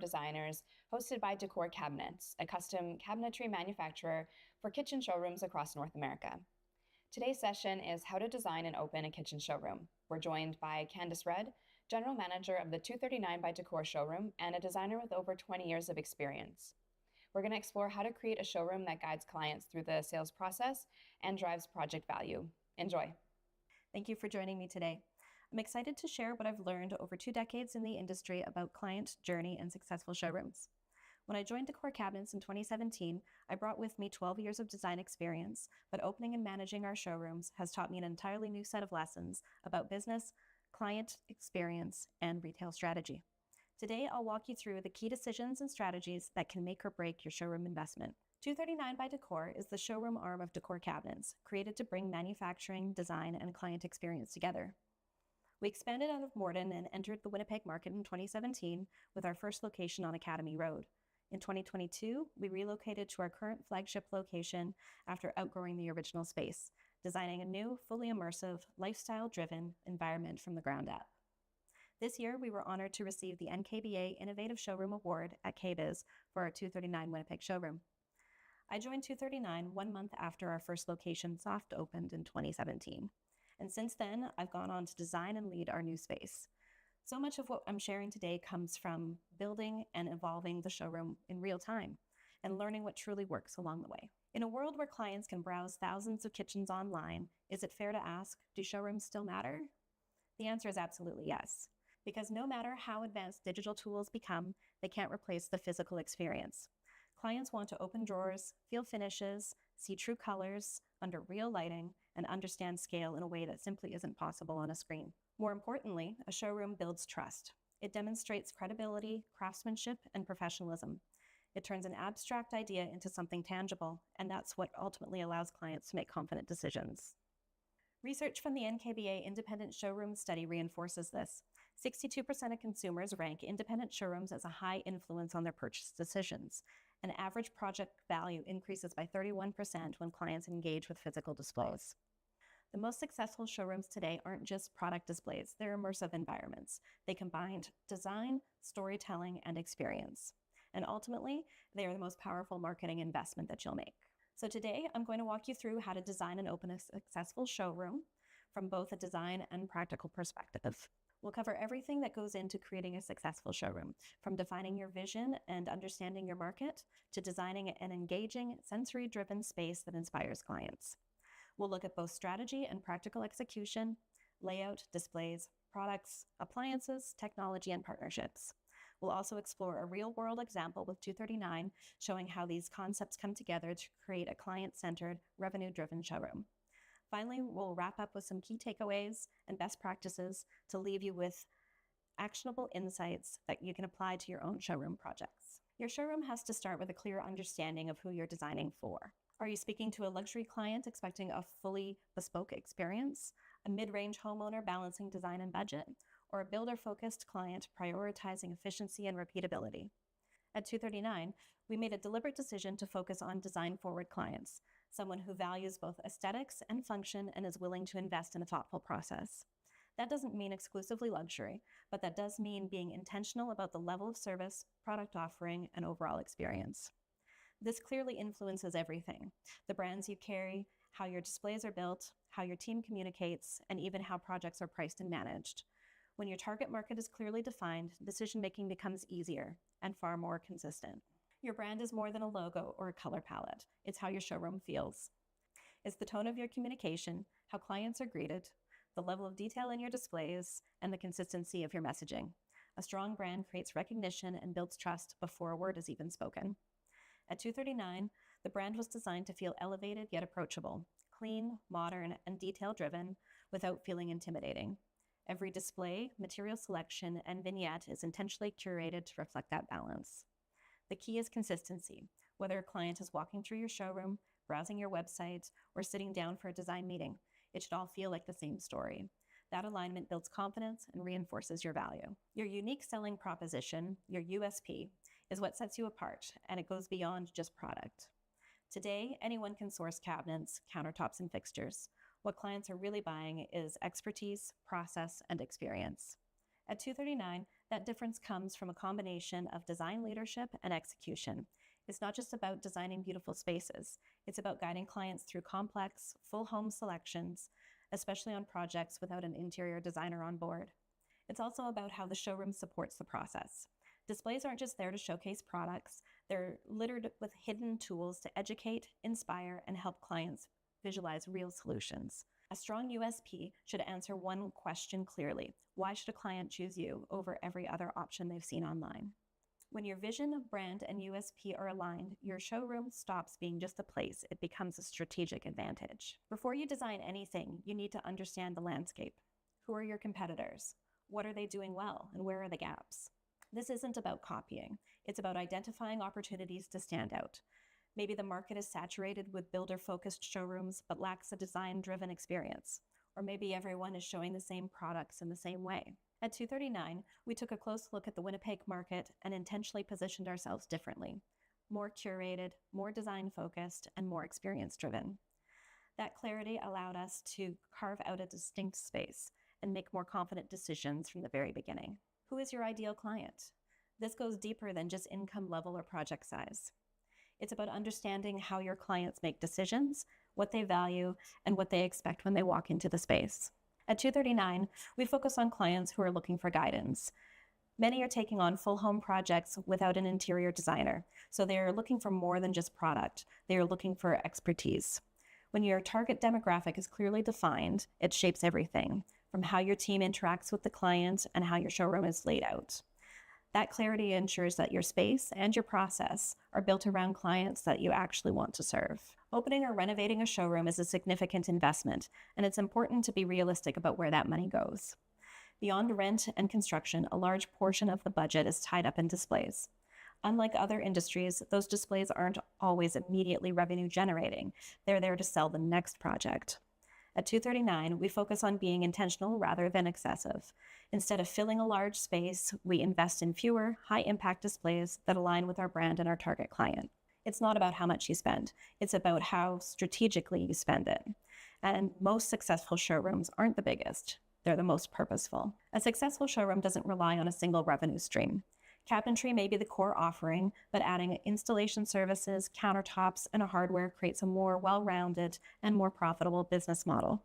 designers, hosted by Decor Cabinets, a custom cabinetry manufacturer for kitchen showrooms across North America. Today's session is how to design and open a kitchen showroom. We're joined by Candace Rudd, General Manager of the 239 by Decor showroom and a designer with over 20 years of experience. We're going to explore how to create a showroom that guides clients through the sales process and drives project value. Enjoy. Thank you for joining me today. I'm excited to share what I've learned over 2 decades in the industry about client journey and successful showrooms. When I joined Decor Cabinets in 2017, I brought with me 12 years of design experience, but opening and managing our showrooms has taught me an entirely new set of lessons about business, client experience, and retail strategy. Today, I'll walk you through the key decisions and strategies that can make or break your showroom investment. 239 by Decor is the showroom arm of Decor Cabinets, created to bring manufacturing, design, and client experience together. We expanded out of Morden and entered the Winnipeg market in 2017 with our first location on Academy Road. In 2022, we relocated to our current flagship location after outgrowing the original space, designing a new, fully immersive, lifestyle-driven environment from the ground up. This year, we were honored to receive the NKBA Innovative Showroom Award at KBIS for our 239 Winnipeg showroom. I joined 239 1 month after our first location soft opened in 2017. And since then, I've gone on to design and lead our new space. So much of what I'm sharing today comes from building and evolving the showroom in real time and learning what truly works along the way. In a world where clients can browse thousands of kitchens online, is it fair to ask, do showrooms still matter? The answer is absolutely yes. Because no matter how advanced digital tools become, they can't replace the physical experience. Clients want to open drawers, feel finishes, see true colors under real lighting, and understand scale in a way that simply isn't possible on a screen. More importantly, a showroom builds trust. It demonstrates credibility, craftsmanship, and professionalism. It turns an abstract idea into something tangible, and that's what ultimately allows clients to make confident decisions. Research from the NKBA Independent Showroom Study reinforces this. 62% of consumers rank independent showrooms as a high influence on their purchase decisions. And average project value increases by 31% when clients engage with physical displays. The most successful showrooms today aren't just product displays, they're immersive environments. They combine design, storytelling, and experience. And ultimately, they are the most powerful marketing investment that you'll make. So today, I'm going to walk you through how to design and open a successful showroom from both a design and practical perspective. We'll cover everything that goes into creating a successful showroom, from defining your vision and understanding your market to designing an engaging, sensory-driven space that inspires clients. We'll look at both strategy and practical execution, layout, displays, products, appliances, technology, and partnerships. We'll also explore a real-world example with 239, showing how these concepts come together to create a client-centered, revenue-driven showroom. Finally, we'll wrap up with some key takeaways and best practices to leave you with actionable insights that you can apply to your own showroom projects. Your showroom has to start with a clear understanding of who you're designing for. Are you speaking to a luxury client expecting a fully bespoke experience, a mid-range homeowner balancing design and budget, or a builder-focused client prioritizing efficiency and repeatability? At 239, we made a deliberate decision to focus on design-forward clients, someone who values both aesthetics and function and is willing to invest in a thoughtful process. That doesn't mean exclusively luxury, but that does mean being intentional about the level of service, product offering, and overall experience. This clearly influences everything: the brands you carry, how your displays are built, how your team communicates, and even how projects are priced and managed. When your target market is clearly defined, decision-making becomes easier and far more consistent. Your brand is more than a logo or a color palette. It's how your showroom feels. It's the tone of your communication, how clients are greeted, the level of detail in your displays, and the consistency of your messaging. A strong brand creates recognition and builds trust before a word is even spoken. At 239, the brand was designed to feel elevated yet approachable, clean, modern, and detail-driven without feeling intimidating. Every display, material selection, and vignette is intentionally curated to reflect that balance. The key is consistency. Whether a client is walking through your showroom, browsing your website, or sitting down for a design meeting, it should all feel like the same story. That alignment builds confidence and reinforces your value. Your unique selling proposition, your USP, is what sets you apart, and it goes beyond just product. Today, anyone can source cabinets, countertops, and fixtures. What clients are really buying is expertise, process, and experience. At 239, That difference comes from a combination of design leadership and execution. It's not just about designing beautiful spaces, it's about guiding clients through complex, full home selections, especially on projects without an interior designer on board. It's also about how the showroom supports the process. Displays aren't just there to showcase products, they're littered with hidden tools to educate, inspire, and help clients visualize real solutions. A strong USP should answer one question clearly: why should a client choose you over every other option they've seen online? When your vision, brand, and USP are aligned, your showroom stops being just a place, it becomes a strategic advantage. Before you design anything, you need to understand the landscape. Who are your competitors? What are they doing well, and where are the gaps? This isn't about copying. It's about identifying opportunities to stand out. Maybe the market is saturated with builder-focused showrooms but lacks a design-driven experience. Or maybe everyone is showing the same products in the same way. At 239, we took a close look at the Winnipeg market and intentionally positioned ourselves differently. More curated, more design-focused, and more experience-driven. That clarity allowed us to carve out a distinct space and make more confident decisions from the very beginning. Who is your ideal client? This goes deeper than just income level or project size. It's about understanding how your clients make decisions, what they value, and what they expect when they walk into the space. At 239, we focus on clients who are looking for guidance. Many are taking on full home projects without an interior designer, so they are looking for more than just product. They are looking for expertise. When your target demographic is clearly defined, it shapes everything, from how your team interacts with the client and how your showroom is laid out. That clarity ensures that your space and your process are built around clients that you actually want to serve. Opening or renovating a showroom is a significant investment, and it's important to be realistic about where that money goes. Beyond rent and construction, a large portion of the budget is tied up in displays. Unlike other industries, those displays aren't always immediately revenue generating. They're there to sell the next project. At 239, we focus on being intentional rather than excessive. Instead of filling a large space, we invest in fewer, high-impact displays that align with our brand and our target client. It's not about how much you spend. It's about how strategically you spend it. And most successful showrooms aren't the biggest. They're the most purposeful. A successful showroom doesn't rely on a single revenue stream. Cabinetry may be the core offering, but adding installation services, countertops, and a hardware creates a more well-rounded and more profitable business model.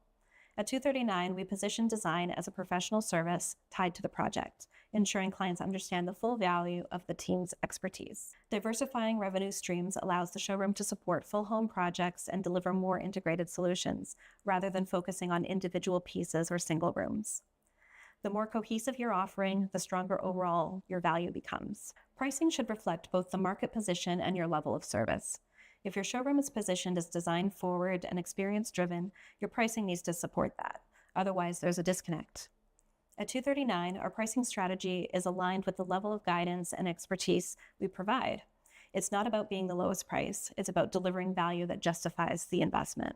At 239, we position design as a professional service tied to the project, ensuring clients understand the full value of the team's expertise. Diversifying revenue streams allows the showroom to support full home projects and deliver more integrated solutions, rather than focusing on individual pieces or single rooms. The more cohesive your offering, the stronger overall your value becomes. Pricing should reflect both the market position and your level of service. If your showroom is positioned as design forward and experience driven, your pricing needs to support that. Otherwise, there's a disconnect. At 239, our pricing strategy is aligned with the level of guidance and expertise we provide. It's not about being the lowest price, it's about delivering value that justifies the investment.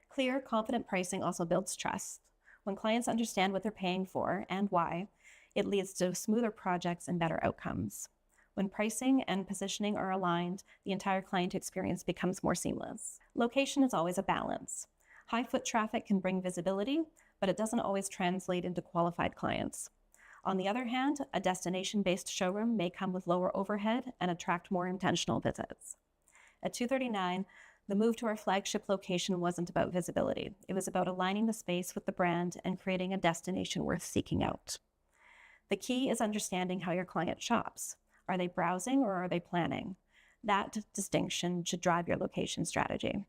Clear, confident pricing also builds trust. When clients understand what they're paying for and why, it leads to smoother projects and better outcomes. When pricing and positioning are aligned, the entire client experience becomes more seamless. Location is always a balance. High foot traffic can bring visibility, but it doesn't always translate into qualified clients. On the other hand, a destination-based showroom may come with lower overhead and attract more intentional visits. At 239, the move to our flagship location wasn't about visibility. It was about aligning the space with the brand and creating a destination worth seeking out. The key is understanding how your client shops. Are they browsing or are they planning? That distinction should drive your location strategy.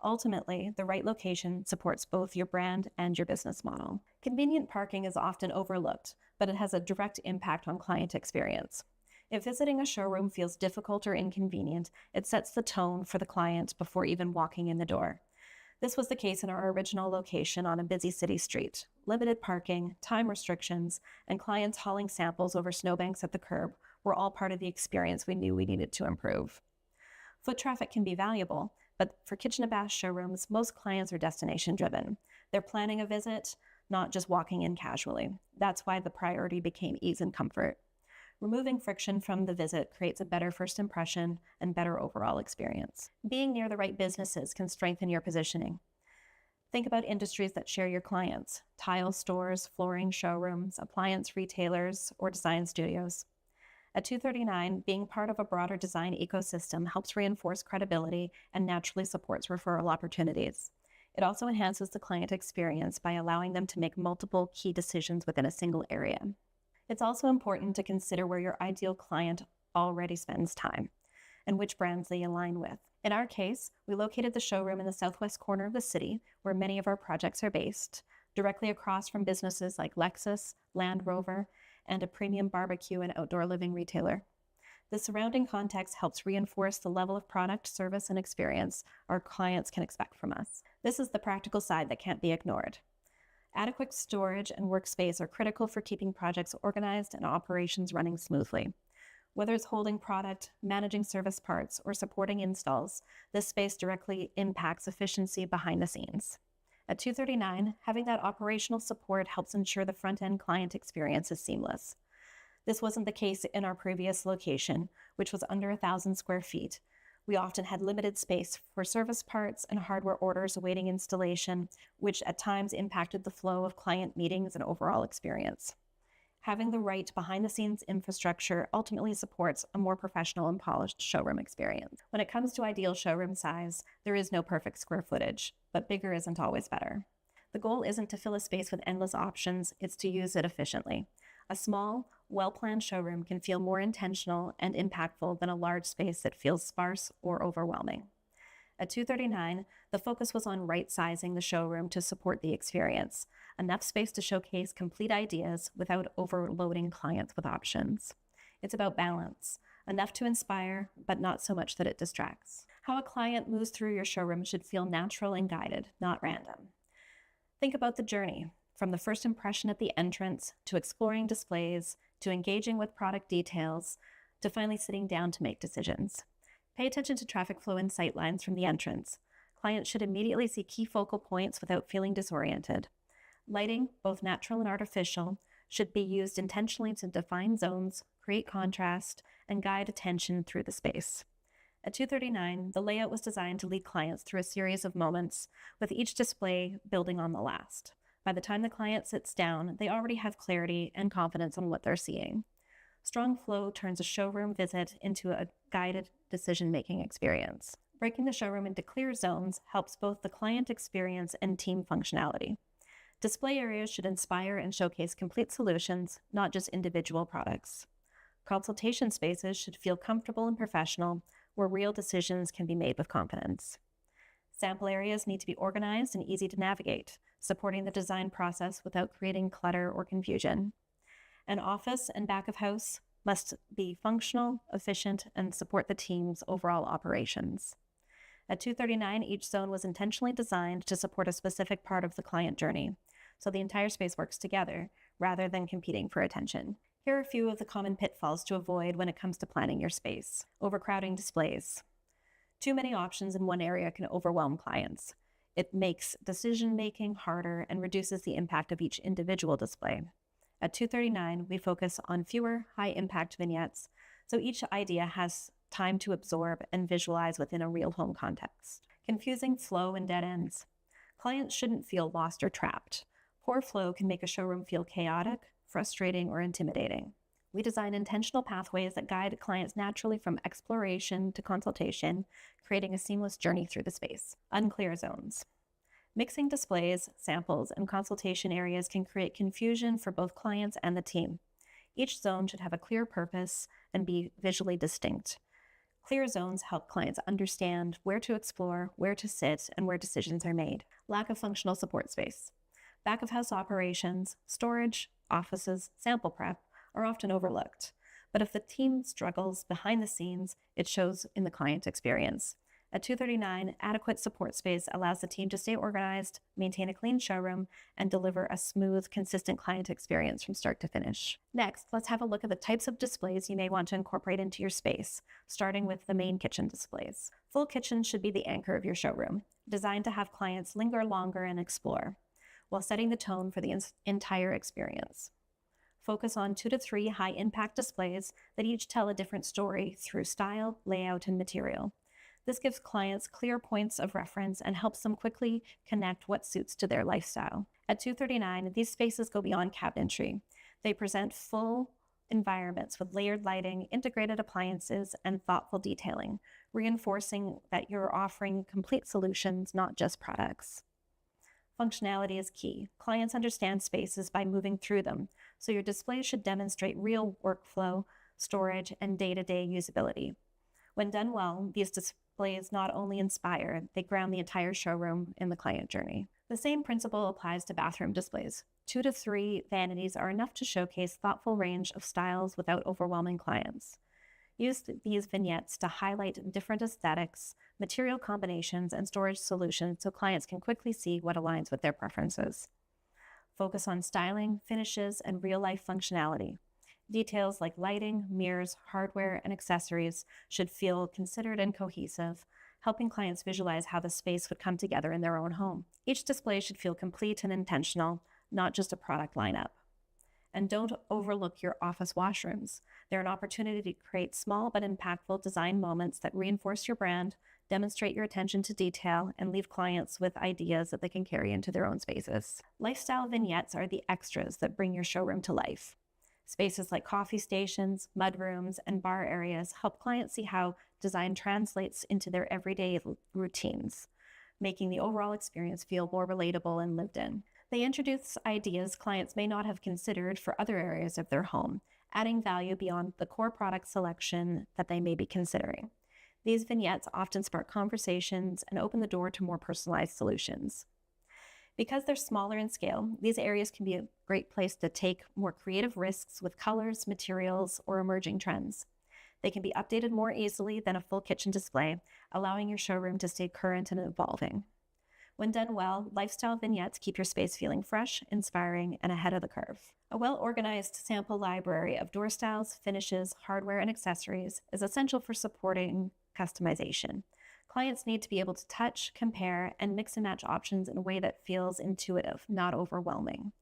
Ultimately, the right location supports both your brand and your business model. Convenient parking is often overlooked, but it has a direct impact on client experience. If visiting a showroom feels difficult or inconvenient, it sets the tone for the client before even walking in the door. This was the case in our original location on a busy city street. Limited parking, time restrictions, and clients hauling samples over snowbanks at the curb were all part of the experience we knew we needed to improve. Foot traffic can be valuable, but for kitchen and bath showrooms, most clients are destination-driven. They're planning a visit, not just walking in casually. That's why the priority became ease and comfort. Removing friction from the visit creates a better first impression and better overall experience. Being near the right businesses can strengthen your positioning. Think about industries that share your clients: tile stores, flooring showrooms, appliance retailers, or design studios. At 239, being part of a broader design ecosystem helps reinforce credibility and naturally supports referral opportunities. It also enhances the client experience by allowing them to make multiple key decisions within a single area. It's also important to consider where your ideal client already spends time and which brands they align with. In our case, we located the showroom in the southwest corner of the city, where many of our projects are based, directly across from businesses like Lexus, Land Rover, and a premium barbecue and outdoor living retailer. The surrounding context helps reinforce the level of product, service, and experience our clients can expect from us. This is the practical side that can't be ignored. Adequate storage and workspace are critical for keeping projects organized and operations running smoothly. Whether it's holding product, managing service parts, or supporting installs, this space directly impacts efficiency behind the scenes. At 239, having that operational support helps ensure the front-end client experience is seamless. This wasn't the case in our previous location, which was under 1,000 square feet. We often had limited space for service parts and hardware orders awaiting installation, which at times impacted the flow of client meetings and overall experience. Having the right behind-the-scenes infrastructure ultimately supports a more professional and polished showroom experience. When it comes to ideal showroom size, there is no perfect square footage, but bigger isn't always better. The goal isn't to fill a space with endless options, it's to use it efficiently. A small, well-planned showroom can feel more intentional and impactful than a large space that feels sparse or overwhelming. At 239, the focus was on right-sizing the showroom to support the experience, enough space to showcase complete ideas without overloading clients with options. It's about balance, enough to inspire, but not so much that it distracts. How a client moves through your showroom should feel natural and guided, not random. Think about the journey, from the first impression at the entrance, to exploring displays, to engaging with product details, to finally sitting down to make decisions. Pay attention to traffic flow and sight lines from the entrance. Clients should immediately see key focal points without feeling disoriented. Lighting, both natural and artificial, should be used intentionally to define zones, create contrast, and guide attention through the space. At 239, the layout was designed to lead clients through a series of moments, with each display building on the last. By the time the client sits down, they already have clarity and confidence on what they're seeing. Strong flow turns a showroom visit into a guided decision-making experience. Breaking the showroom into clear zones helps both the client experience and team functionality. Display areas should inspire and showcase complete solutions, not just individual products. Consultation spaces should feel comfortable and professional, where real decisions can be made with confidence. Sample areas need to be organized and easy to navigate, supporting the design process without creating clutter or confusion. An office and back of house must be functional, efficient, and support the team's overall operations. At 239, each zone was intentionally designed to support a specific part of the client journey, so the entire space works together rather than competing for attention. Here are a few of the common pitfalls to avoid when it comes to planning your space. Overcrowding displays. Too many options in one area can overwhelm clients. It makes decision-making harder and reduces the impact of each individual display. At 239, we focus on fewer high-impact vignettes, so each idea has time to absorb and visualize within a real home context. Confusing flow and dead ends. Clients shouldn't feel lost or trapped. Poor flow can make a showroom feel chaotic, frustrating, or intimidating. We design intentional pathways that guide clients naturally from exploration to consultation, creating a seamless journey through the space. Unclear zones. Mixing displays, samples, and consultation areas can create confusion for both clients and the team. Each zone should have a clear purpose and be visually distinct. Clear zones help clients understand where to explore, where to sit, and where decisions are made. Lack of functional support space. Back-of-house operations, storage, offices, sample prep are often overlooked. But if the team struggles behind the scenes, it shows in the client experience. At 239, adequate support space allows the team to stay organized, maintain a clean showroom, and deliver a smooth, consistent client experience from start to finish. Next, let's have a look at the types of displays you may want to incorporate into your space, starting with the main kitchen displays. Full kitchens should be the anchor of your showroom, designed to have clients linger longer and explore, while setting the tone for the entire experience. Focus on 2 to 3 high-impact displays that each tell a different story through style, layout, and material. This gives clients clear points of reference and helps them quickly connect what suits to their lifestyle. At 239, these spaces go beyond cabinetry. They present full environments with layered lighting, integrated appliances, and thoughtful detailing, reinforcing that you're offering complete solutions, not just products. Functionality is key. Clients understand spaces by moving through them, so your displays should demonstrate real workflow, storage, and day-to-day usability. When done well, these displays not only inspire, they ground the entire showroom in the client journey. The same principle applies to bathroom displays. 2 to 3 vanities are enough to showcase thoughtful range of styles without overwhelming clients. Use these vignettes to highlight different aesthetics, material combinations, and storage solutions so clients can quickly see what aligns with their preferences. Focus on styling, finishes, and real-life functionality. Details like lighting, mirrors, hardware, and accessories should feel considered and cohesive, helping clients visualize how the space would come together in their own home. Each display should feel complete and intentional, not just a product lineup. And don't overlook your office washrooms. They're an opportunity to create small but impactful design moments that reinforce your brand, demonstrate your attention to detail, and leave clients with ideas that they can carry into their own spaces. Lifestyle vignettes are the extras that bring your showroom to life. Spaces like coffee stations, mudrooms, and bar areas help clients see how design translates into their everyday routines, making the overall experience feel more relatable and lived in. They introduce ideas clients may not have considered for other areas of their home, adding value beyond the core product selection that they may be considering. These vignettes often spark conversations and open the door to more personalized solutions. Because they're smaller in scale, these areas can be a great place to take more creative risks with colors, materials, or emerging trends. They can be updated more easily than a full kitchen display, allowing your showroom to stay current and evolving. When done well, lifestyle vignettes keep your space feeling fresh, inspiring, and ahead of the curve. A well-organized sample library of door styles, finishes, hardware, and accessories is essential for supporting customization. Clients need to be able to touch, compare, and mix and match options in a way that feels intuitive, not overwhelming.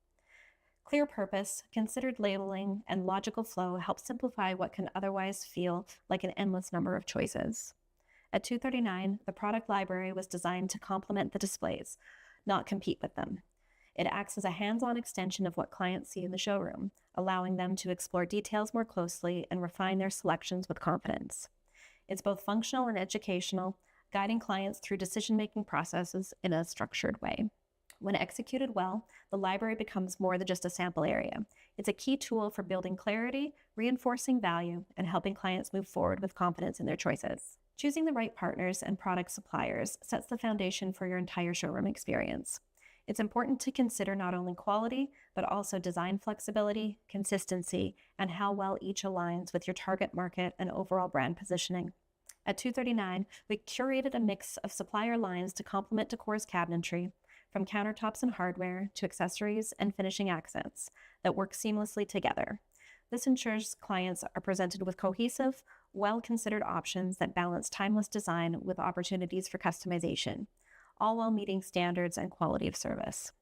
Clear purpose, considered labeling, and logical flow help simplify what can otherwise feel like an endless number of choices. At 239, the product library was designed to complement the displays, not compete with them. It acts as a hands-on extension of what clients see in the showroom, allowing them to explore details more closely and refine their selections with confidence. It's both functional and educational, guiding clients through decision-making processes in a structured way. When executed well, the library becomes more than just a sample area. It's a key tool for building clarity, reinforcing value, and helping clients move forward with confidence in their choices. Choosing the right partners and product suppliers sets the foundation for your entire showroom experience. It's important to consider not only quality, but also design flexibility, consistency, and how well each aligns with your target market and overall brand positioning. At 239, we curated a mix of supplier lines to complement decor's cabinetry, from countertops and hardware to accessories and finishing accents that work seamlessly together. This ensures clients are presented with cohesive, well-considered options that balance timeless design with opportunities for customization, all while meeting standards and quality of service.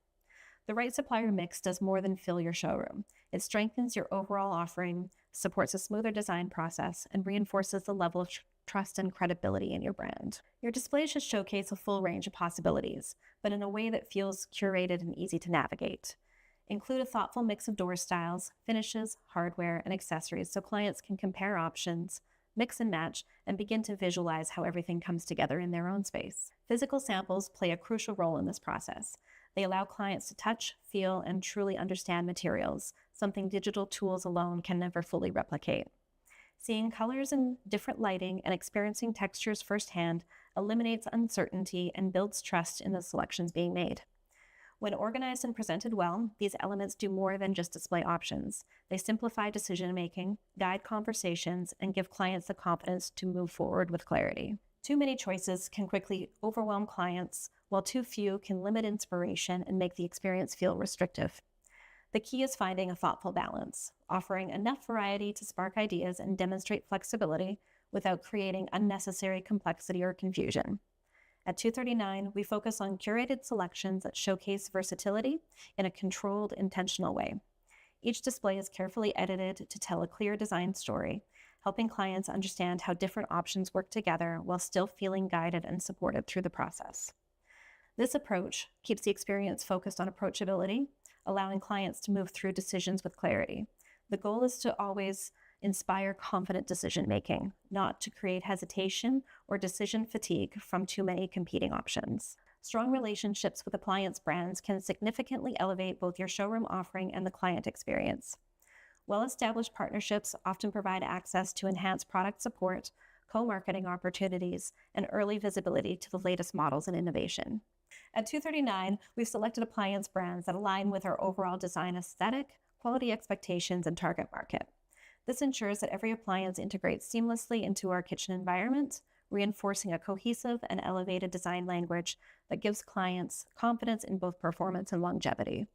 The right supplier mix does more than fill your showroom. It strengthens your overall offering, supports a smoother design process, and reinforces the level of trust and credibility in your brand. Your display should showcase a full range of possibilities, but in a way that feels curated and easy to navigate. Include a thoughtful mix of door styles, finishes, hardware, and accessories so clients can compare options, mix and match, and begin to visualize how everything comes together in their own space. Physical samples play a crucial role in this process. They allow clients to touch, feel, and truly understand materials, something digital tools alone can never fully replicate. Seeing colors in different lighting and experiencing textures firsthand eliminates uncertainty and builds trust in the selections being made. When organized and presented well, these elements do more than just display options. They simplify decision-making, guide conversations, and give clients the confidence to move forward with clarity. Too many choices can quickly overwhelm clients, while too few can limit inspiration and make the experience feel restrictive. The key is finding a thoughtful balance, offering enough variety to spark ideas and demonstrate flexibility without creating unnecessary complexity or confusion. At 239, we focus on curated selections that showcase versatility in a controlled, intentional way. Each display is carefully edited to tell a clear design story, helping clients understand how different options work together while still feeling guided and supported through the process. This approach keeps the experience focused on approachability, allowing clients to move through decisions with clarity. The goal is to always inspire confident decision-making, not to create hesitation or decision fatigue from too many competing options. Strong relationships with appliance brands can significantly elevate both your showroom offering and the client experience. Well-established partnerships often provide access to enhanced product support, co-marketing opportunities, and early visibility to the latest models and innovation. At 239, we've selected appliance brands that align with our overall design aesthetic, quality expectations, and target market. This ensures that every appliance integrates seamlessly into our kitchen environment, reinforcing a cohesive and elevated design language that gives clients confidence in both performance and longevity.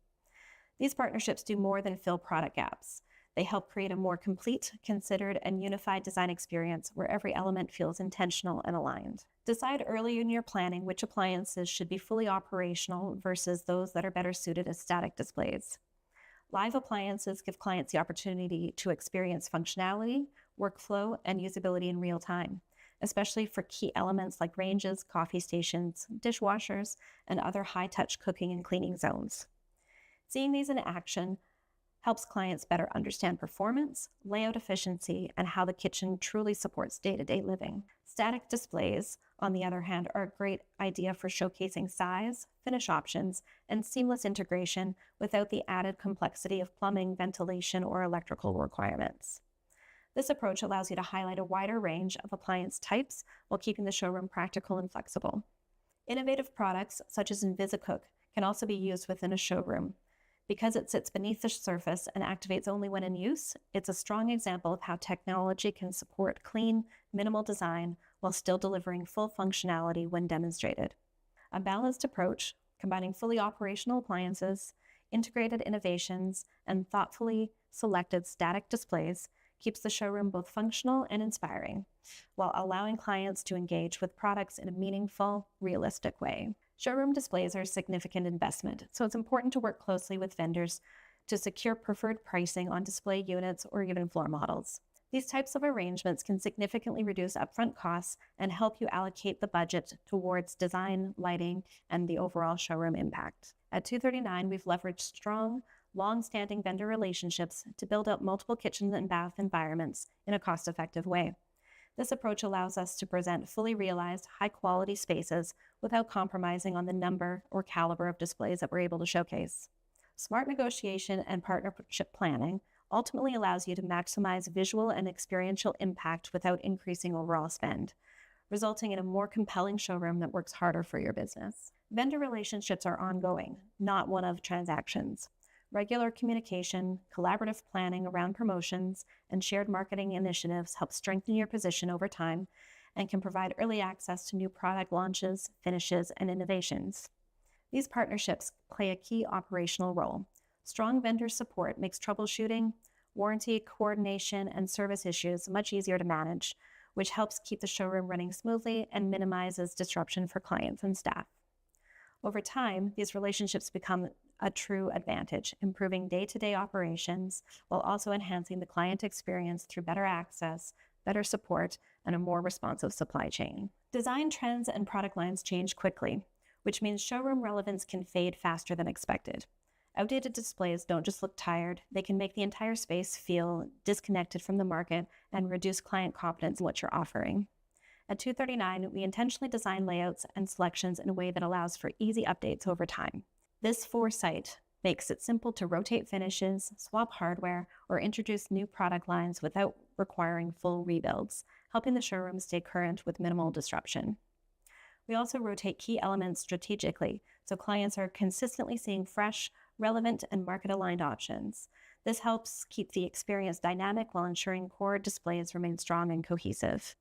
These partnerships do more than fill product gaps. They help create a more complete, considered, and unified design experience where every element feels intentional and aligned. Decide early in your planning which appliances should be fully operational versus those that are better suited as static displays. Live appliances give clients the opportunity to experience functionality, workflow, and usability in real time, especially for key elements like ranges, coffee stations, dishwashers, and other high-touch cooking and cleaning zones. Seeing these in action helps clients better understand performance, layout efficiency, and how the kitchen truly supports day-to-day living. Static displays, on the other hand, are a great idea for showcasing size, finish options, and seamless integration without the added complexity of plumbing, ventilation, or electrical requirements. This approach allows you to highlight a wider range of appliance types while keeping the showroom practical and flexible. Innovative products such as InvisiCook can also be used within a showroom. Because it sits beneath the surface and activates only when in use, it's a strong example of how technology can support clean, minimal design while still delivering full functionality when demonstrated. A balanced approach, combining fully operational appliances, integrated innovations, and thoughtfully selected static displays, keeps the showroom both functional and inspiring, while allowing clients to engage with products in a meaningful, realistic way. Showroom displays are a significant investment, so it's important to work closely with vendors to secure preferred pricing on display units or even floor models. These types of arrangements can significantly reduce upfront costs and help you allocate the budget towards design, lighting, and the overall showroom impact. At 239, we've leveraged strong, long-standing vendor relationships to build up multiple kitchen and bath environments in a cost-effective way. This approach allows us to present fully realized, high-quality spaces without compromising on the number or caliber of displays that we're able to showcase. Smart negotiation and partnership planning ultimately allows you to maximize visual and experiential impact without increasing overall spend, resulting in a more compelling showroom that works harder for your business. Vendor relationships are ongoing, not one-off transactions. Regular communication, collaborative planning around promotions, and shared marketing initiatives help strengthen your position over time and can provide early access to new product launches, finishes, and innovations. These partnerships play a key operational role. Strong vendor support makes troubleshooting, warranty, coordination, and service issues much easier to manage, which helps keep the showroom running smoothly and minimizes disruption for clients and staff. Over time, these relationships become a true advantage, improving day-to-day operations while also enhancing the client experience through better access, better support, and a more responsive supply chain. Design trends and product lines change quickly, which means showroom relevance can fade faster than expected. Outdated displays don't just look tired, they can make the entire space feel disconnected from the market and reduce client confidence in what you're offering. At 239, we intentionally design layouts and selections in a way that allows for easy updates over time. This foresight makes it simple to rotate finishes, swap hardware, or introduce new product lines without requiring full rebuilds, helping the showroom stay current with minimal disruption. We also rotate key elements strategically, so clients are consistently seeing fresh, relevant, and market-aligned options. This helps keep the experience dynamic while ensuring core displays remain strong and cohesive.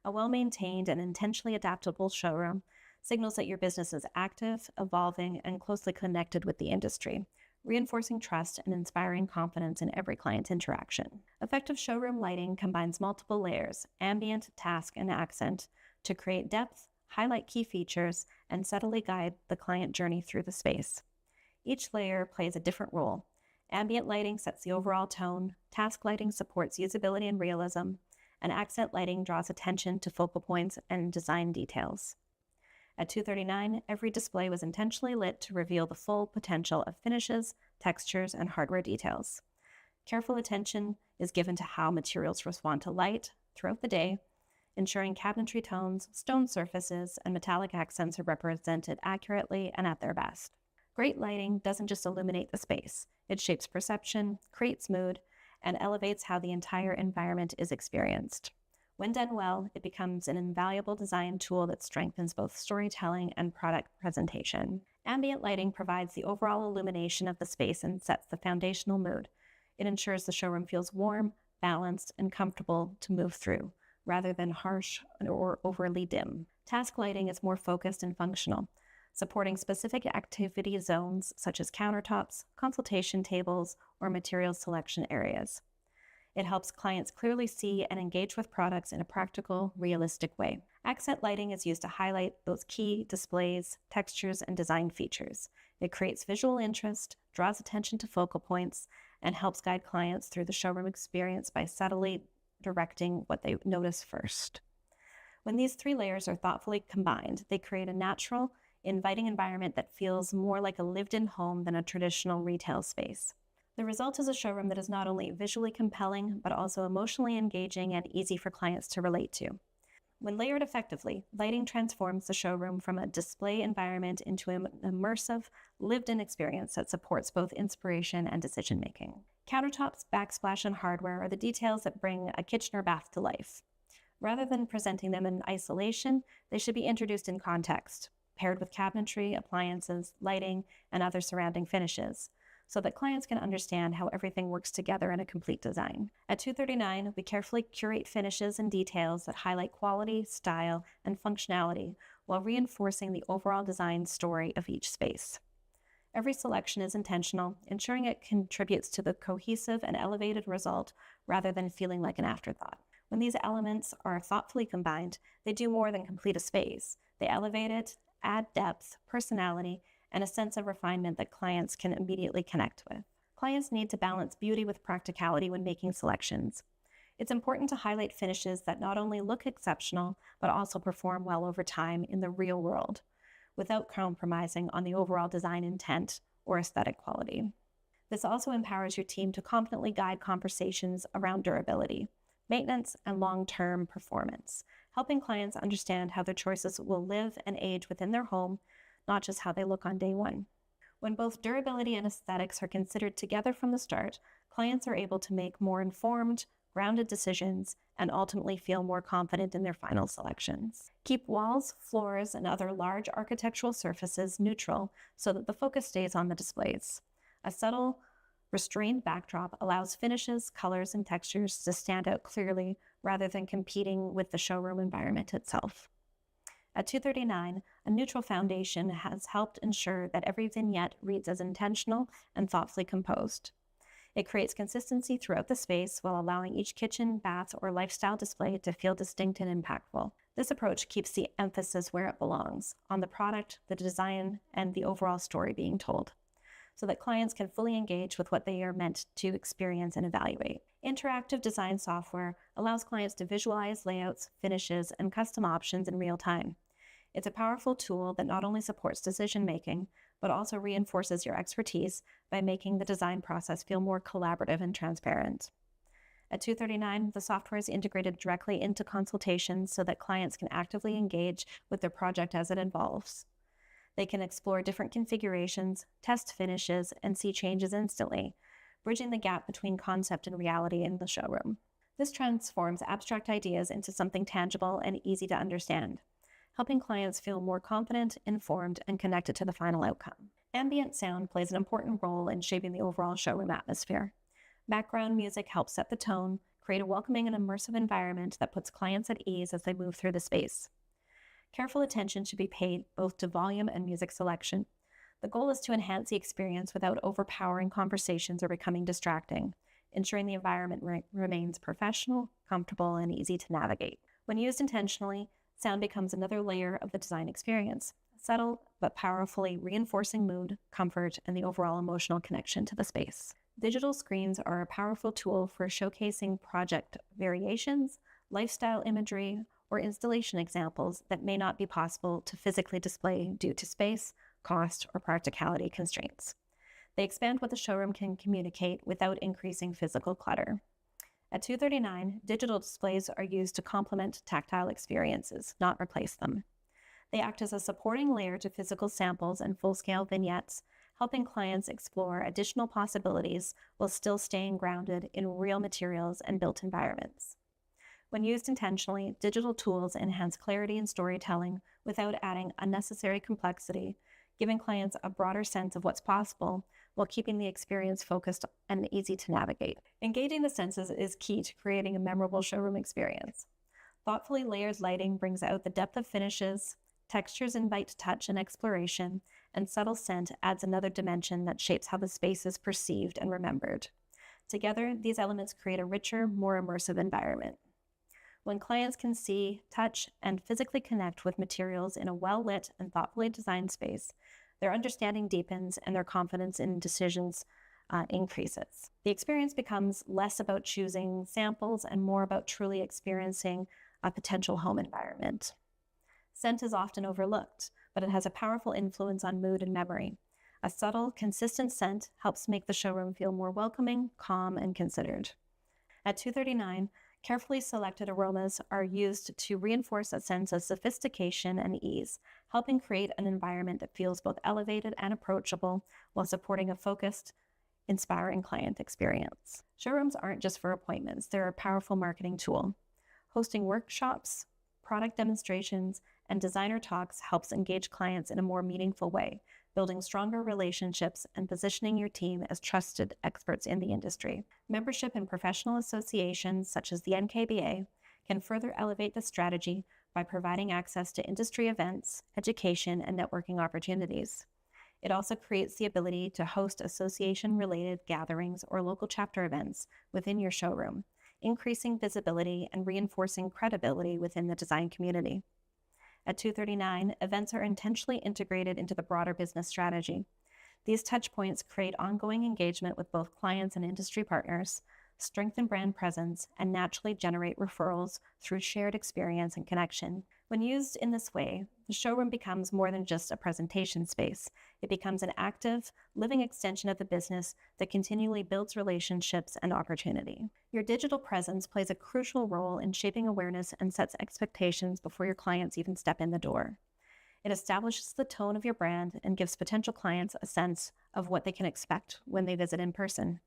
A well-maintained and intentionally adaptable showroom signals that your business is active, evolving, and closely connected with the industry, reinforcing trust and inspiring confidence in every client interaction. Effective showroom lighting combines multiple layers, ambient, task, and accent, to create depth, highlight key features, and subtly guide the client journey through the space. Each layer plays a different role. Ambient lighting sets the overall tone, task lighting supports usability and realism, and accent lighting draws attention to focal points and design details. At 239, every display was intentionally lit to reveal the full potential of finishes, textures, and hardware details. Careful attention is given to how materials respond to light throughout the day, ensuring cabinetry tones, stone surfaces, and metallic accents are represented accurately and at their best. Great lighting doesn't just illuminate the space, it shapes perception, creates mood, and elevates how the entire environment is experienced. When done well, it becomes an invaluable design tool that strengthens both storytelling and product presentation. Ambient lighting provides the overall illumination of the space and sets the foundational mood. It ensures the showroom feels warm, balanced, and comfortable to move through, rather than harsh or overly dim. Task lighting is more focused and functional, supporting specific activity zones such as countertops, consultation tables, or material selection areas. It helps clients clearly see and engage with products in a practical, realistic way. Accent lighting is used to highlight those key displays, textures, and design features. It creates visual interest, draws attention to focal points, and helps guide clients through the showroom experience by subtly directing what they notice first. When these three layers are thoughtfully combined, they create a natural, inviting environment that feels more like a lived-in home than a traditional retail space. The result is a showroom that is not only visually compelling, but also emotionally engaging and easy for clients to relate to. When layered effectively, lighting transforms the showroom from a display environment into an immersive, lived-in experience that supports both inspiration and decision-making. Countertops, backsplash, and hardware are the details that bring a kitchen or bath to life. Rather than presenting them in isolation, they should be introduced in context, paired with cabinetry, appliances, lighting, and other surrounding finishes, so that clients can understand how everything works together in a complete design. At 239, we carefully curate finishes and details that highlight quality, style, and functionality while reinforcing the overall design story of each space. Every selection is intentional, ensuring it contributes to the cohesive and elevated result rather than feeling like an afterthought. When these elements are thoughtfully combined, they do more than complete a space. They elevate it, add depth, personality, and a sense of refinement that clients can immediately connect with. Clients need to balance beauty with practicality when making selections. It's important to highlight finishes that not only look exceptional, but also perform well over time in the real world, without compromising on the overall design intent or aesthetic quality. This also empowers your team to confidently guide conversations around durability, maintenance, and long-term performance, helping clients understand how their choices will live and age within their home, not just how they look on day one. When both durability and aesthetics are considered together from the start, clients are able to make more informed, grounded decisions and ultimately feel more confident in their final selections. Keep walls, floors, and other large architectural surfaces neutral so that the focus stays on the displays. A subtle, restrained backdrop allows finishes, colors, and textures to stand out clearly rather than competing with the showroom environment itself. At 239, a neutral foundation has helped ensure that every vignette reads as intentional and thoughtfully composed. It creates consistency throughout the space while allowing each kitchen, bath, or lifestyle display to feel distinct and impactful. This approach keeps the emphasis where it belongs, on the product, the design, and the overall story being told, so that clients can fully engage with what they are meant to experience and evaluate. Interactive design software allows clients to visualize layouts, finishes, and custom options in real time. It's a powerful tool that not only supports decision-making, but also reinforces your expertise by making the design process feel more collaborative and transparent. At 239, the software is integrated directly into consultations so that clients can actively engage with their project as it evolves. They can explore different configurations, test finishes, and see changes instantly, bridging the gap between concept and reality in the showroom. This transforms abstract ideas into something tangible and easy to understand, helping clients feel more confident, informed, and connected to the final outcome. Ambient sound plays an important role in shaping the overall showroom atmosphere. Background music helps set the tone, create a welcoming and immersive environment that puts clients at ease as they move through the space. Careful attention should be paid both to volume and music selection. The goal is to enhance the experience without overpowering conversations or becoming distracting, ensuring the environment remains professional, comfortable, and easy to navigate. When used intentionally, sound becomes another layer of the design experience, subtle but powerfully reinforcing mood, comfort, and the overall emotional connection to the space. Digital screens are a powerful tool for showcasing project variations, lifestyle imagery, or installation examples that may not be possible to physically display due to space, cost, or practicality constraints. They expand what the showroom can communicate without increasing physical clutter. At 239, digital displays are used to complement tactile experiences, not replace them. They act as a supporting layer to physical samples and full-scale vignettes, helping clients explore additional possibilities while still staying grounded in real materials and built environments. When used intentionally, digital tools enhance clarity and storytelling without adding unnecessary complexity, giving clients a broader sense of what's possible while keeping the experience focused and easy to navigate. Engaging the senses is key to creating a memorable showroom experience. Thoughtfully layered lighting brings out the depth of finishes, textures invite touch and exploration, and subtle scent adds another dimension that shapes how the space is perceived and remembered. Together, these elements create a richer, more immersive environment. When clients can see, touch, and physically connect with materials in a well-lit and thoughtfully designed space, their understanding deepens and their confidence in decisions increases. The experience becomes less about choosing samples and more about truly experiencing a potential home environment. Scent is often overlooked, but it has a powerful influence on mood and memory. A subtle, consistent scent helps make the showroom feel more welcoming, calm, and considered. At 239, carefully selected aromas are used to reinforce a sense of sophistication and ease, helping create an environment that feels both elevated and approachable while supporting a focused, inspiring client experience. Showrooms aren't just for appointments, they're a powerful marketing tool. Hosting workshops, product demonstrations, and designer talks helps engage clients in a more meaningful way, building stronger relationships and positioning your team as trusted experts in the industry. Membership in professional associations such as the NKBA can further elevate the strategy by providing access to industry events, education, and networking opportunities. It also creates the ability to host association-related gatherings or local chapter events within your showroom, increasing visibility and reinforcing credibility within the design community. At 239, events are intentionally integrated into the broader business strategy. These touchpoints create ongoing engagement with both clients and industry partners, strengthen brand presence, and naturally generate referrals through shared experience and connection. When used in this way, the showroom becomes more than just a presentation space. It becomes an active, living extension of the business that continually builds relationships and opportunity. Your digital presence plays a crucial role in shaping awareness and sets expectations before your clients even step in the door. It establishes the tone of your brand and gives potential clients a sense of what they can expect when they visit in person.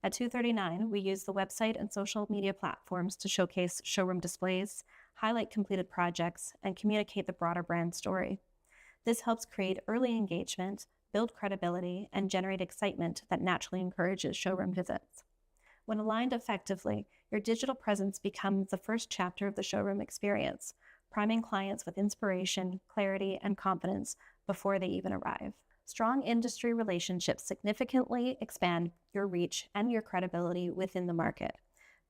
At 239, we use the website and social media platforms to showcase showroom displays, highlight completed projects, and communicate the broader brand story. This helps create early engagement, build credibility, and generate excitement that naturally encourages showroom visits. When aligned effectively, your digital presence becomes the first chapter of the showroom experience, priming clients with inspiration, clarity, and confidence before they even arrive. Strong industry relationships significantly expand your reach and your credibility within the market.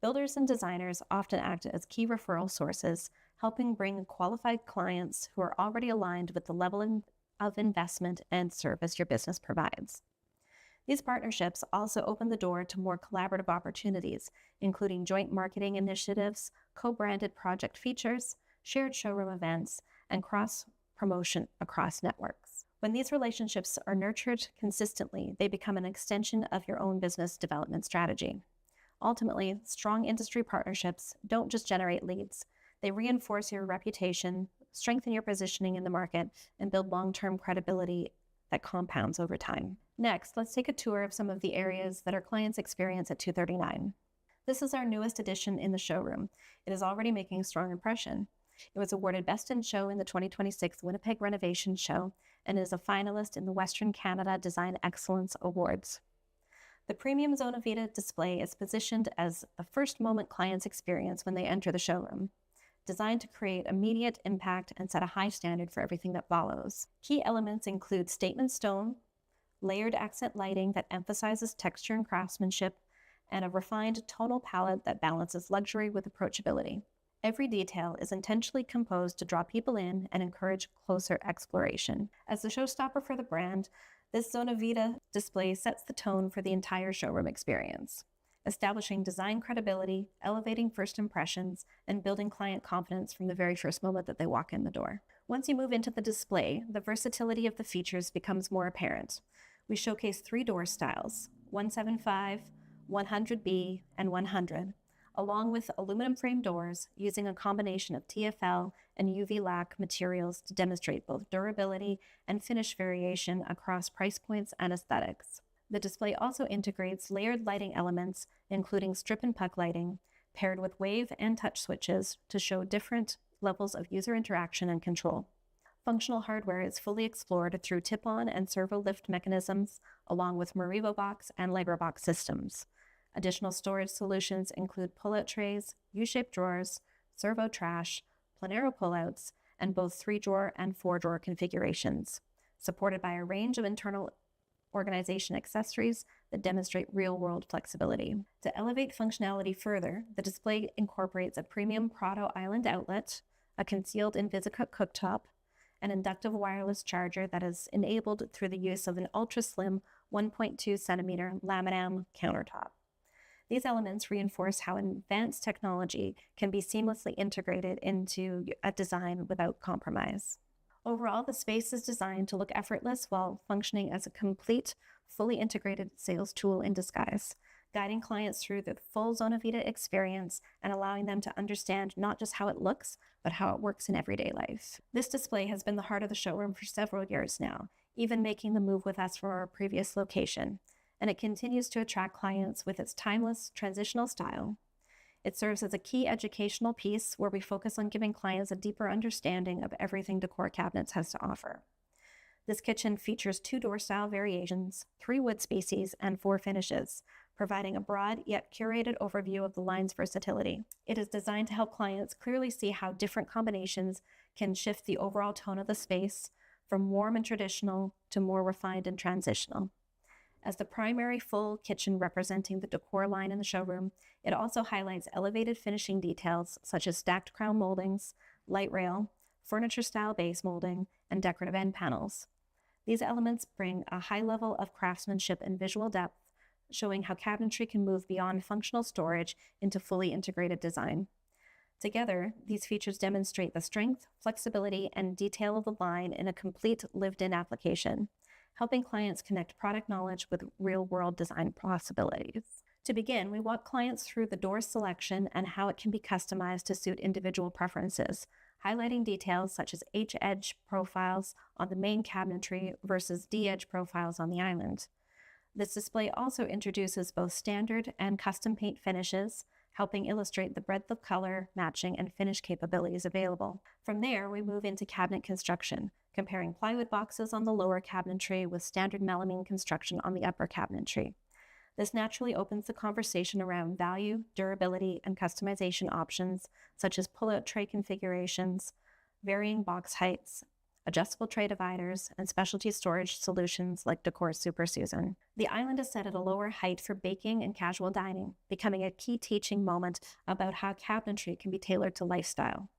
Builders and designers often act as key referral sources, helping bring qualified clients who are already aligned with the level of investment and service your business provides. These partnerships also open the door to more collaborative opportunities, including joint marketing initiatives, co-branded project features, shared showroom events, and cross-promotion across networks. When these relationships are nurtured consistently, they become an extension of your own business development strategy. Ultimately, strong industry partnerships don't just generate leads. They reinforce your reputation, strengthen your positioning in the market, and build long-term credibility that compounds over time. Next, let's take a tour of some of the areas that our clients experience at 239. This is our newest addition in the showroom. It is already making a strong impression. It was awarded Best in Show in the 2026 Winnipeg Renovation Show and is a finalist in the Western Canada Design Excellence Awards. The premium Zona Vita display is positioned as the first moment clients experience when they enter the showroom, designed to create immediate impact and set a high standard for everything that follows. Key elements include statement stone, layered accent lighting that emphasizes texture and craftsmanship, and a refined tonal palette that balances luxury with approachability. Every detail is intentionally composed to draw people in and encourage closer exploration. As the showstopper for the brand, this Zona Vita display sets the tone for the entire showroom experience. establishing design credibility, elevating first impressions, and building client confidence from the very first moment that they walk in the door. Once you move into the display, the versatility of the features becomes more apparent. We showcase 3 door styles, 175, 100B, and 100, along with aluminum frame doors using a combination of TFL and UV lac materials to demonstrate both durability and finish variation across price points and aesthetics. The display also integrates layered lighting elements, including strip and puck lighting, paired with wave and touch switches to show different levels of user interaction and control. Functional hardware is fully explored through tip-on and servo lift mechanisms, along with Marivo box and Legro box systems. Additional storage solutions include pull-out trays, U-shaped drawers, servo trash, Planero pullouts, and both 3-drawer and 4-drawer configurations, supported by a range of internal organization accessories that demonstrate real-world flexibility. To elevate functionality further, the display incorporates a premium Prado Island outlet, a concealed Invisicook cooktop, an inductive wireless charger that is enabled through the use of an ultra-slim 1.2 centimeter laminam countertop. These elements reinforce how advanced technology can be seamlessly integrated into a design without compromise. Overall, the space is designed to look effortless while functioning as a complete, fully integrated sales tool in disguise, guiding clients through the full Zona Vida experience and allowing them to understand not just how it looks, but how it works in everyday life. This display has been the heart of the showroom for several years now, even making the move with us from our previous location, and it continues to attract clients with its timeless, transitional style. It serves as a key educational piece where we focus on giving clients a deeper understanding of everything Decor Cabinets has to offer. This kitchen features 2 door style variations, 3 wood species, and 4 finishes, providing a broad yet curated overview of the line's versatility. It is designed to help clients clearly see how different combinations can shift the overall tone of the space from warm and traditional to more refined and transitional. As the primary full kitchen representing the decor line in the showroom, it also highlights elevated finishing details such as stacked crown moldings, light rail, furniture-style base molding, and decorative end panels. These elements bring a high level of craftsmanship and visual depth, showing how cabinetry can move beyond functional storage into fully integrated design. Together, these features demonstrate the strength, flexibility, and detail of the line in a complete lived-in application, helping clients connect product knowledge with real-world design possibilities. To begin, we walk clients through the door selection and how it can be customized to suit individual preferences, highlighting details such as H-edge profiles on the main cabinetry versus D-edge profiles on the island. This display also introduces both standard and custom paint finishes, helping illustrate the breadth of color, matching, and finish capabilities available. From there, we move into cabinet construction, comparing plywood boxes on the lower cabinetry with standard melamine construction on the upper cabinetry. This naturally opens the conversation around value, durability, and customization options, such as pull-out tray configurations, varying box heights, adjustable tray dividers, and specialty storage solutions like Decor Super Susan. The island is set at a lower height for baking and casual dining, becoming a key teaching moment about how cabinetry can be tailored to lifestyle.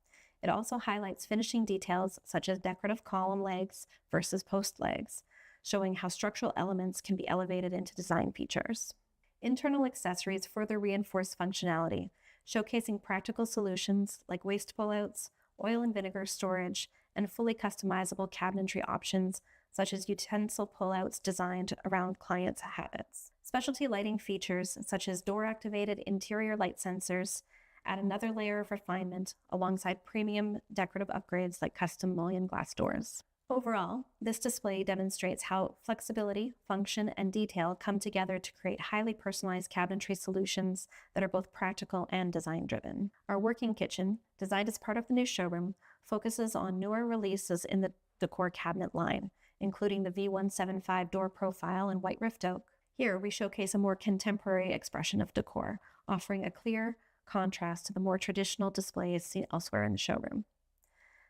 It also highlights finishing details such as decorative column legs versus post legs, showing how structural elements can be elevated into design features. Internal accessories further reinforce functionality, showcasing practical solutions like waste pullouts, oil and vinegar storage, and fully customizable cabinetry options such as utensil pullouts designed around clients' habits. Specialty lighting features such as door-activated interior light sensors add another layer of refinement alongside premium decorative upgrades like custom mullion glass doors. Overall, this display demonstrates how flexibility, function, and detail come together to create highly personalized cabinetry solutions that are both practical and design-driven. Our working kitchen, designed as part of the new showroom, focuses on newer releases in the Decor cabinet line, including the V175 door profile in white rift oak. Here, we showcase a more contemporary expression of decor, offering a clear contrast to the more traditional displays seen elsewhere in the showroom.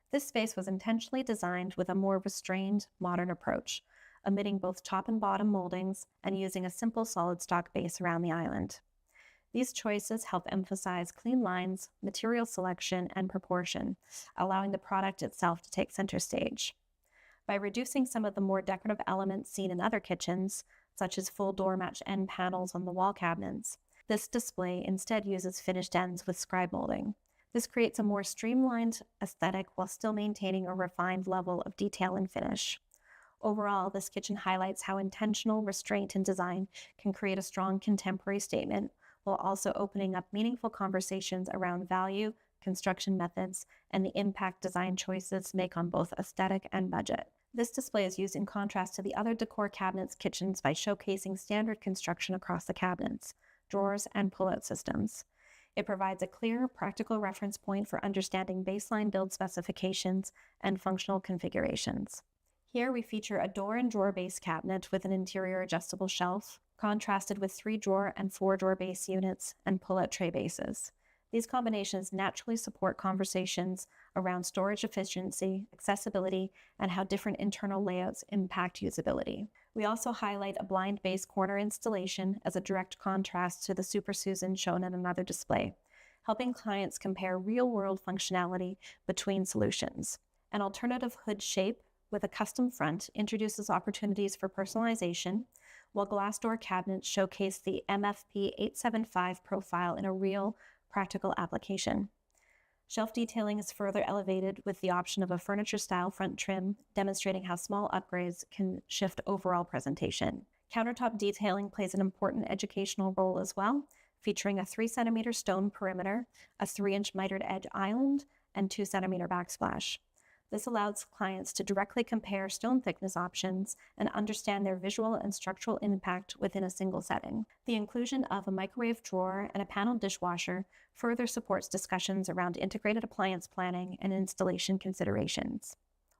This space was intentionally designed with a more restrained, modern approach, omitting both top and bottom moldings and using a simple solid stock base around the island. These choices help emphasize clean lines, material selection, and proportion, allowing the product itself to take center stage. By reducing some of the more decorative elements seen in other kitchens, such as full door match end panels on the wall cabinets, This display instead uses finished ends with scribe molding. This creates a more streamlined aesthetic while still maintaining a refined level of detail and finish. Overall, this kitchen highlights how intentional restraint and design can create a strong contemporary statement while also opening up meaningful conversations around value, construction methods, and the impact design choices make on both aesthetic and budget. This display is used in contrast to the other decor cabinets kitchens by showcasing standard construction across the cabinets, drawers, and pull-out systems. It provides a clear, practical reference point for understanding baseline build specifications and functional configurations. Here we feature a door and drawer base cabinet with an interior adjustable shelf, contrasted with 3-drawer and 4-drawer base units and pull-out tray bases. These combinations naturally support conversations around storage efficiency, accessibility, and how different internal layouts impact usability. We also highlight a blind base corner installation as a direct contrast to the Super Susan shown in another display, helping clients compare real-world functionality between solutions. An alternative hood shape with a custom front introduces opportunities for personalization, while glass door cabinets showcase the MFP 875 profile in a real, practical application. Shelf detailing is further elevated with the option of a furniture-style front trim, demonstrating how small upgrades can shift overall presentation. Countertop detailing plays an important educational role as well, featuring a 3-centimeter stone perimeter, a 3-inch mitered edge island, and 2-centimeter backsplash. This allows clients to directly compare stone thickness options and understand their visual and structural impact within a single setting. The inclusion of a microwave drawer and a panel dishwasher further supports discussions around integrated appliance planning and installation considerations.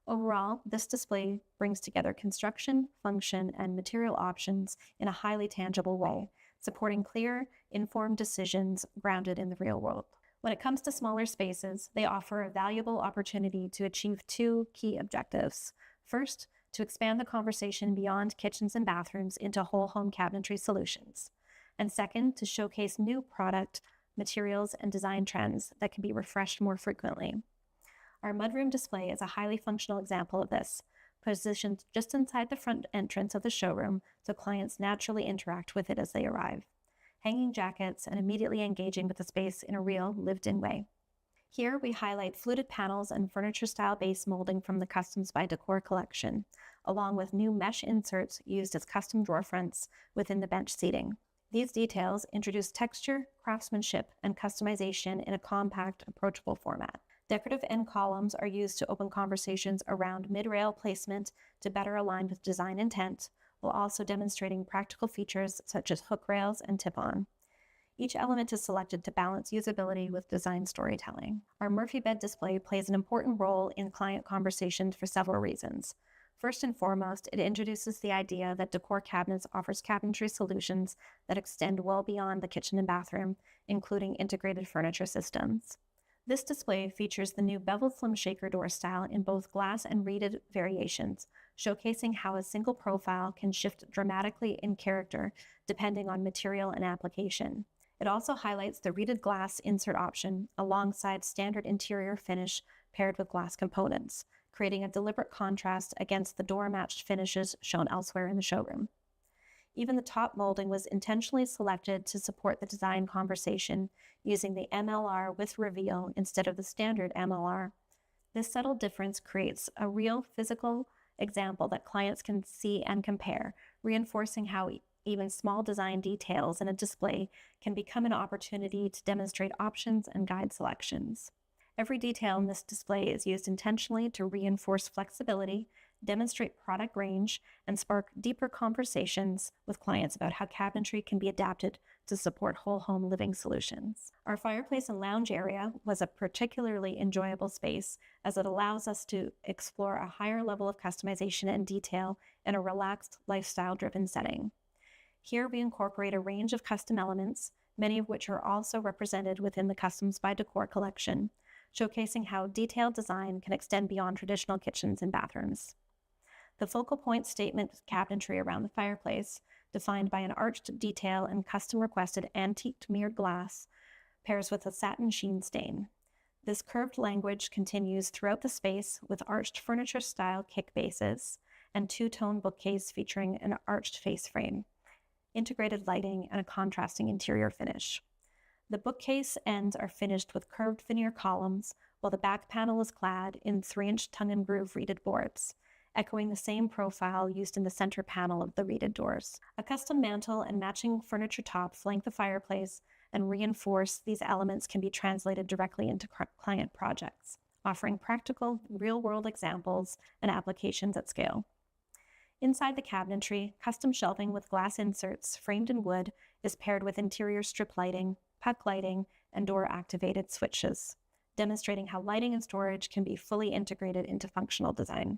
Overall, this display brings together construction, function, and material options in a highly tangible way, supporting clear, informed decisions grounded in the real world. When it comes to smaller spaces, they offer a valuable opportunity to achieve 2 key objectives. First, to expand the conversation beyond kitchens and bathrooms into whole home cabinetry solutions. And second, to showcase new product, materials, and design trends that can be refreshed more frequently. Our mudroom display is a highly functional example of this, positioned just inside the front entrance of the showroom so clients naturally interact with it as they arrive, hanging jackets and immediately engaging with the space in a real, lived-in way. Here we highlight fluted panels and furniture-style base molding from the Customs by Decor collection, along with new mesh inserts used as custom drawer fronts within the bench seating. These details introduce texture, craftsmanship, and customization in a compact, approachable format. Decorative end columns are used to open conversations around mid-rail placement to better align with design intent, while also demonstrating practical features such as hook rails and tip-on. Each element is selected to balance usability with design storytelling. Our Murphy bed display plays an important role in client conversations for several reasons. First and foremost, it introduces the idea that Decor Cabinets offers cabinetry solutions that extend well beyond the kitchen and bathroom, including integrated furniture systems. This display features the new beveled slim shaker door style in both glass and reeded variations, showcasing how a single profile can shift dramatically in character depending on material and application. It also highlights the reeded glass insert option alongside standard interior finish paired with glass components, creating a deliberate contrast against the door-matched finishes shown elsewhere in the showroom. Even the top molding was intentionally selected to support the design conversation using the MLR with reveal instead of the standard MLR. This subtle difference creates a real physical example that clients can see and compare, reinforcing how even small design details in a display can become an opportunity to demonstrate options and guide selections. Every detail in this display is used intentionally to reinforce flexibility, demonstrate product range, and spark deeper conversations with clients about how cabinetry can be adapted to support whole home living solutions. Our fireplace and lounge area was a particularly enjoyable space as it allows us to explore a higher level of customization and detail in a relaxed, lifestyle-driven setting. Here we incorporate a range of custom elements, many of which are also represented within the Customs by Decor collection, showcasing how detailed design can extend beyond traditional kitchens and bathrooms. The focal point statement cabinetry around the fireplace, defined by an arched detail and custom-requested antiqued mirrored glass, pairs with a satin sheen stain. This curved language continues throughout the space with arched furniture-style kick bases and two-tone bookcase featuring an arched face frame. integrated lighting, and a contrasting interior finish. The bookcase ends are finished with curved veneer columns, while the back panel is clad in 3-inch tongue-and-groove reeded boards, echoing the same profile used in the center panel of the reeded doors. A custom mantle and matching furniture top flank the fireplace, and reinforce these elements can be translated directly into client projects, offering practical, real-world examples and applications at scale. Inside the cabinetry, custom shelving with glass inserts framed in wood is paired with interior strip lighting, puck lighting, and door-activated switches, demonstrating how lighting and storage can be fully integrated into functional design.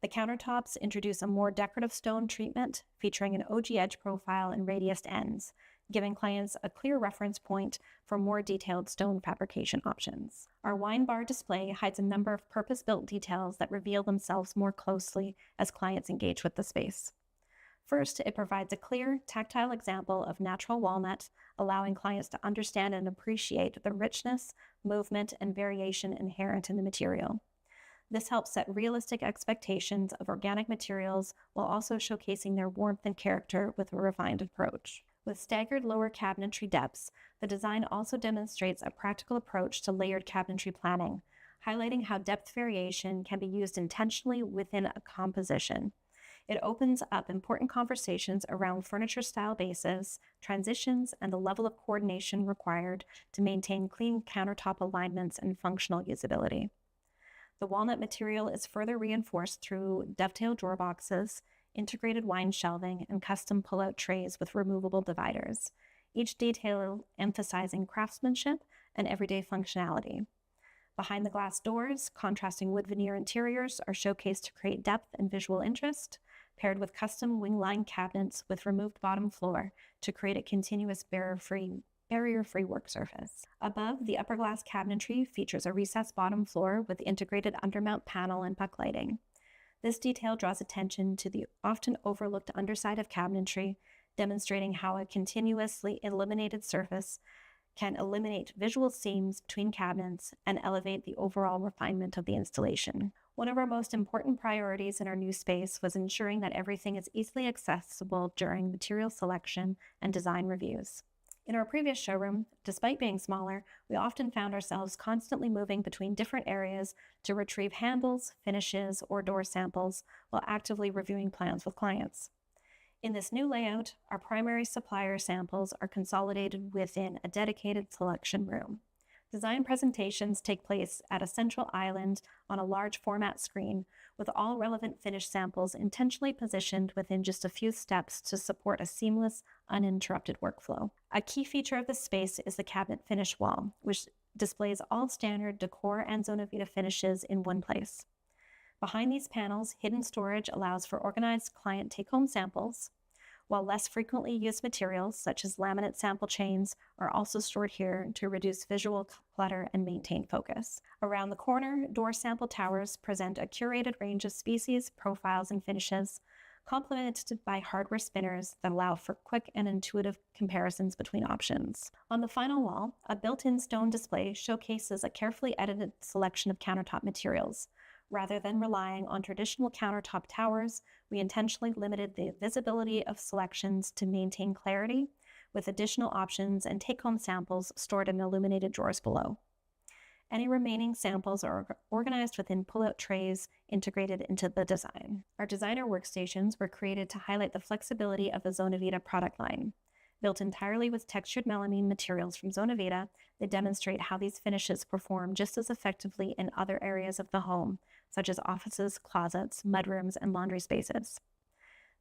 The countertops introduce a more decorative stone treatment featuring an OG edge profile and radiused ends, giving clients a clear reference point for more detailed stone fabrication options. Our wine bar display hides a number of purpose-built details that reveal themselves more closely as clients engage with the space. First, it provides a clear, tactile example of natural walnut, allowing clients to understand and appreciate the richness, movement, and variation inherent in the material. This helps set realistic expectations of organic materials while also showcasing their warmth and character with a refined approach. With staggered lower cabinetry depths, the design also demonstrates a practical approach to layered cabinetry planning, highlighting how depth variation can be used intentionally within a composition. It opens up important conversations around furniture style bases, transitions, and the level of coordination required to maintain clean countertop alignments and functional usability. The walnut material is further reinforced through dovetail drawer boxes, integrated wine shelving, and custom pull-out trays with removable dividers, each detail emphasizing craftsmanship and everyday functionality. Behind the glass doors, contrasting wood veneer interiors are showcased to create depth and visual interest, paired with custom wing-line cabinets with removed bottom floor to create a continuous barrier-free work surface. Above, the upper glass cabinetry features a recessed bottom floor with integrated undermount panel and puck lighting. This detail draws attention to the often overlooked underside of cabinetry, demonstrating how a continuously illuminated surface can eliminate visual seams between cabinets and elevate the overall refinement of the installation. One of our most important priorities in our new space was ensuring that everything is easily accessible during material selection and design reviews. In our previous showroom, despite being smaller, we often found ourselves constantly moving between different areas to retrieve handles, finishes, or door samples while actively reviewing plans with clients. In this new layout, our primary supplier samples are consolidated within a dedicated selection room. Design presentations take place at a central island on a large format screen, with all relevant finished samples intentionally positioned within just a few steps to support a seamless, uninterrupted workflow. A key feature of this space is the cabinet finish wall, which displays all standard decor and Zona Vita finishes in one place. Behind these panels, hidden storage allows for organized client take-home samples, while less frequently used materials, such as laminate sample chains, are also stored here to reduce visual clutter and maintain focus. Around the corner, door sample towers present a curated range of species, profiles, and finishes, complemented by hardware spinners that allow for quick and intuitive comparisons between options. On the final wall, a built-in stone display showcases a carefully edited selection of countertop materials. Rather than relying on traditional countertop towers, we intentionally limited the visibility of selections to maintain clarity, with additional options and take-home samples stored in illuminated drawers below. Any remaining samples are organized within pull-out trays integrated into the design. Our designer workstations were created to highlight the flexibility of the Zona Vita product line. Built entirely with textured melamine materials from Zona Vita, they demonstrate how these finishes perform just as effectively in other areas of the home, such as offices, closets, mudrooms, and laundry spaces.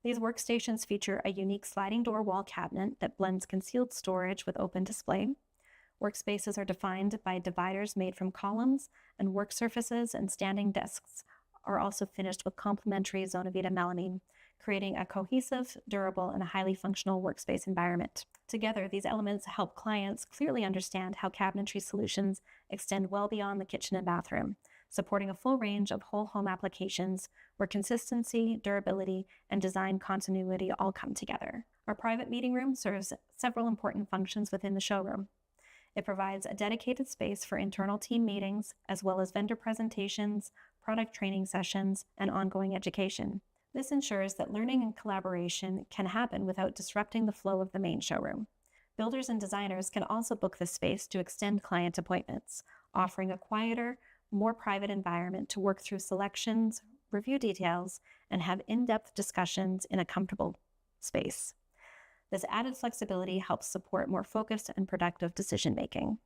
These workstations feature a unique sliding door wall cabinet that blends concealed storage with open display. Workspaces are defined by dividers made from columns, and work surfaces and standing desks are also finished with complementary Zona Vita melamine, creating a cohesive, durable, and highly functional workspace environment. Together, these elements help clients clearly understand how cabinetry solutions extend well beyond the kitchen and bathroom, supporting a full range of whole home applications where consistency, durability, and design continuity all come together. Our private meeting room serves several important functions within the showroom. It provides a dedicated space for internal team meetings, as well as vendor presentations, product training sessions, and ongoing education. This ensures that learning and collaboration can happen without disrupting the flow of the main showroom. Builders and designers can also book this space to extend client appointments, offering a quieter, more private environment to work through selections, review details, and have in-depth discussions in a comfortable space. This added flexibility helps support more focused and productive decision-making.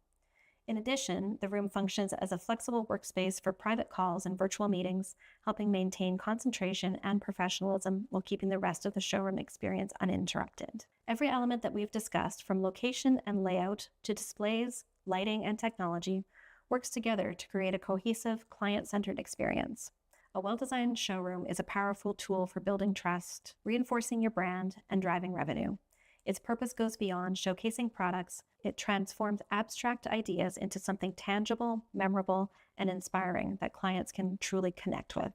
In addition, the room functions as a flexible workspace for private calls and virtual meetings, helping maintain concentration and professionalism while keeping the rest of the showroom experience uninterrupted. Every element that we've discussed, from location and layout to displays, lighting, and technology, works together to create a cohesive, client-centered experience. A well-designed showroom is a powerful tool for building trust, reinforcing your brand, and driving revenue. Its purpose goes beyond showcasing products. It transforms abstract ideas into something tangible, memorable, and inspiring that clients can truly connect with.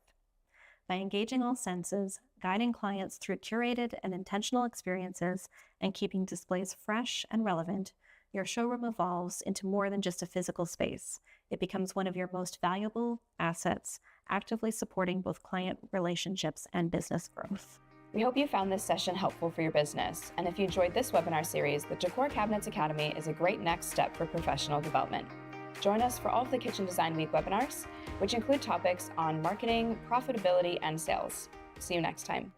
By engaging all senses, guiding clients through curated and intentional experiences, and keeping displays fresh and relevant, your showroom evolves into more than just a physical space. It becomes one of your most valuable assets, actively supporting both client relationships and business growth. We hope you found this session helpful for your business, and if you enjoyed this webinar series, the Decor Cabinets Academy is a great next step for professional development. Join us for all of the Kitchen Design Week webinars, which include topics on marketing, profitability, and sales. See you next time.